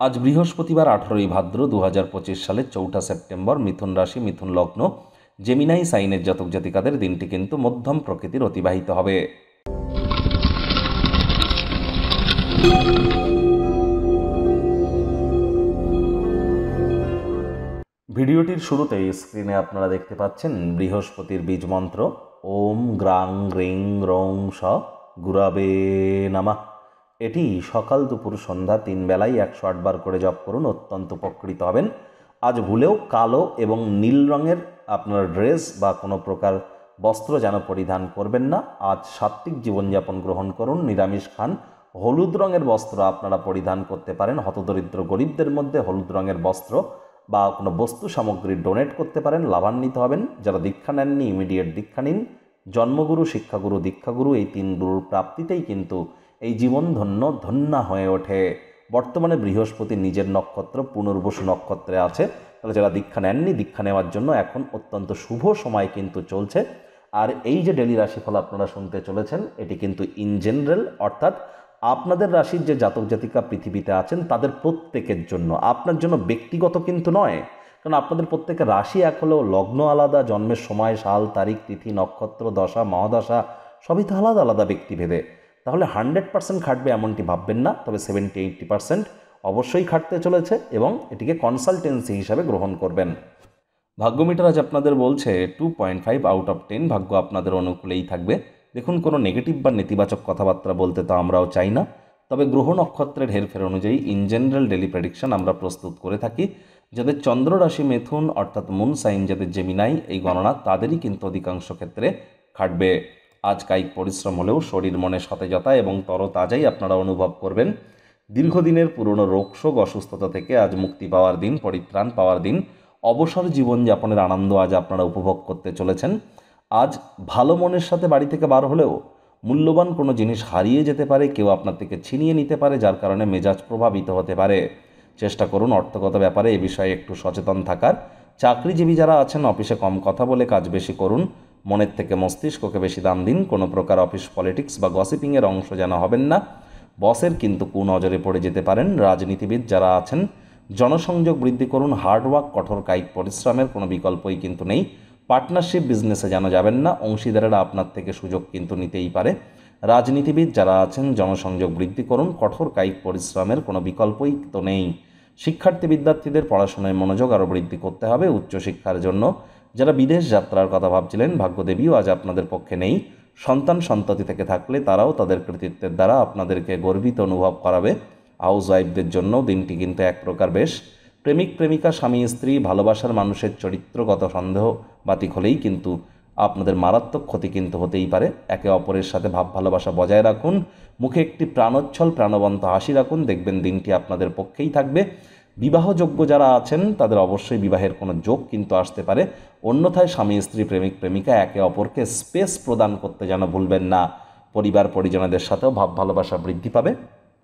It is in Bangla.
আজ বৃহস্পতিবার 18ই ভাদ্র 2025 সালের 4ঠা সেপ্টেম্বর। মিথুন রাশি, মিথুন লগ্ন, জেমিনাই সাইনের জাতক জাতিকাদের দিনটি কিন্তু মধ্যম প্রকৃতির অতিবাহিত হবে। ভিডিওটির শুরুতেই স্ক্রিনে আপনারা দেখতে পাচ্ছেন বৃহস্পতির বীজ মন্ত্র ওম গ্রাং গ্রিং রং স গুরাবে নামা। এটি সকাল দুপুর সন্ধ্যা 3 বেলায় 108 বার করে জপ করুন, অত্যন্ত উপকৃত হবেন। আজ ভুলেও কালো এবং নীল রঙের আপনার ড্রেস বা কোনো প্রকার বস্ত্র যেন পরিধান করবেন না। আজ সাত্ত্বিক জীবনযাপন গ্রহণ করুন, নিরামিষ খান। হলুদ রঙের বস্ত্র আপনারা পরিধান করতে পারেন। হতদরিদ্র গরিবদের মধ্যে হলুদ রঙের বস্ত্র বা কোনো বস্তু সামগ্রী ডোনেট করতে পারেন, লাভান্বিত হবেন। যারা দীক্ষা নেননি ইমিডিয়েট দীক্ষা নিন। জন্মগুরু, শিক্ষাগুরু, দীক্ষাগুরু এই 3 গুরুর প্রাপ্তিতেই কিন্তু এই জীবন ধন্যা হয়ে ওঠে। বর্তমানে বৃহস্পতি নিজের নক্ষত্র পুনর্বসু নক্ষত্রে আছে, তাহলে যারা দীক্ষা নেননি দীক্ষা নেওয়ার জন্য এখন অত্যন্ত শুভ সময় কিন্তু চলছে। আর এই যে ডেলি রাশিফল আপনারা শুনতে চলেছেন এটি কিন্তু ইন জেনারেল, অর্থাৎ আপনাদের রাশির যে জাতক জাতিকা পৃথিবীতে আছেন তাদের প্রত্যেকের জন্য, আপনার জন্য ব্যক্তিগত কিন্তু নয়। কারণ আপনাদের প্রত্যেকের রাশি এক হলেও লগ্ন আলাদা, জন্মের সময়, সাল, তারিখ, তিথি, নক্ষত্র, দশা, মহাদশা সবই তো আলাদা আলাদা ব্যক্তিভেদে। তাহলে 100% খাটবে এমনটি ভাববেন না, তবে 70-80% অবশ্যই খাটতে চলেছে এবং এটিকে কনসালটেন্সি হিসাবে গ্রহণ করবেন। ভাগ্যমিটার আজ আপনাদের বলছে 2.5 আউট অফ 10, ভাগ্য আপনাদের অনুকূলেই থাকবে। দেখুন, কোনো নেগেটিভ বা নেতিবাচক কথাবার্তা বলতে তো আমরাও চাই না, তবে গ্রহ নক্ষত্রের হেরফের অনুযায়ী ইন জেনারেল ডেলি প্রেডিকশন আমরা প্রস্তুত করে থাকি। যাদের চন্দ্র রাশি মিথুন অর্থাৎ মুন সাইন, যাদের জেমিনাই এই গণনা, তাদেরই কিন্তু অধিকাংশ ক্ষেত্রে খাটবে। আজ কায়িক পরিশ্রম হলেও শরীর মনে সতেজতা এবং তরতাজাই আপনারা অনুভব করবেন। দীর্ঘদিনের পুরনো রোগশোক, অসুস্থতা থেকে আজ মুক্তি পাওয়ার দিন, পরিত্রাণ পাওয়ার দিন। অবসর জীবনযাপনের আনন্দ আজ আপনারা উপভোগ করতে চলেছেন। আজ ভালো মনের সাথে বাড়ি থেকে বার হলেও মূল্যবান কোনো জিনিস হারিয়ে যেতে পারে, কেউ আপনার থেকে ছিনিয়ে নিতে পারে, যার কারণে মেজাজ প্রভাবিত হতে পারে। চেষ্টা করুন অর্থগত ব্যাপারে এ বিষয়ে একটু সচেতন থাকার। চাকরিজীবী যারা আছেন অফিসে কম কথা বলে কাজ বেশি করুন, মনের থেকে মস্তিষ্ককে বেশি দাম দিন। কোনো প্রকার অফিস পলিটিক্স বা গসিপিংয়ের অংশ যেন হবেন না, বসের কিন্তু কুনজরে পড়ে যেতে পারেন। রাজনীতিবিদ যারা আছেন জনসংযোগ বৃদ্ধি করুন, হার্ডওয়ার্ক, কঠোর কায়িক পরিশ্রমের কোনো বিকল্পই কিন্তু নেই। পার্টনারশিপ বিজনেসে যেন যাবেন না, অংশীদারেরা আপনার থেকে সুযোগ কিন্তু নিতেই পারে। রাজনীতিবিদ যারা আছেন জনসংযোগ বৃদ্ধি করুন, কঠোর কায়িক পরিশ্রমের কোনো বিকল্পই তো নেই। শিক্ষার্থী বিদ্যার্থীদের পড়াশোনায় মনোযোগ আরও বৃদ্ধি করতে হবে উচ্চশিক্ষার জন্য। যারা বিদেশ যাত্রার কথা ভাবছিলেন ভাগ্যদেবীও আজ আপনাদের পক্ষে নেই। সন্তান সন্ততি থেকে থাকলে তারাও তাদের কৃতিত্বের দ্বারা আপনাদেরকে গর্বিত অনুভব করাবে। হাউস ওয়াইফদের জন্য দিনটি কিন্তু এক প্রকার বেশ। প্রেমিক প্রেমিকা, স্বামী স্ত্রী, ভালোবাসার মানুষের চরিত্রগত সন্দেহ বাতিক হলেই কিন্তু আপনাদের মারাত্মক ক্ষতি কিন্তু হতেই পারে। একে অপরের সাথে ভাব ভালোবাসা বজায় রাখুন, মুখে একটি প্রাণোচ্ছল প্রাণবন্ত হাসি রাখুন, দেখবেন দিনটি আপনাদের পক্ষেই থাকবে। বিবাহযোগ্য যারা আছেন তাদের অবশ্যই বিবাহের কোনো যোগ কিন্তু আসতে পারে। অন্যথায় স্বামী স্ত্রী, প্রেমিক প্রেমিকা একে অপরকে স্পেস প্রদান করতে যেন ভুলবেন না। পরিবার পরিজনদের সাথেও ভাব ভালোবাসা বৃদ্ধি পাবে।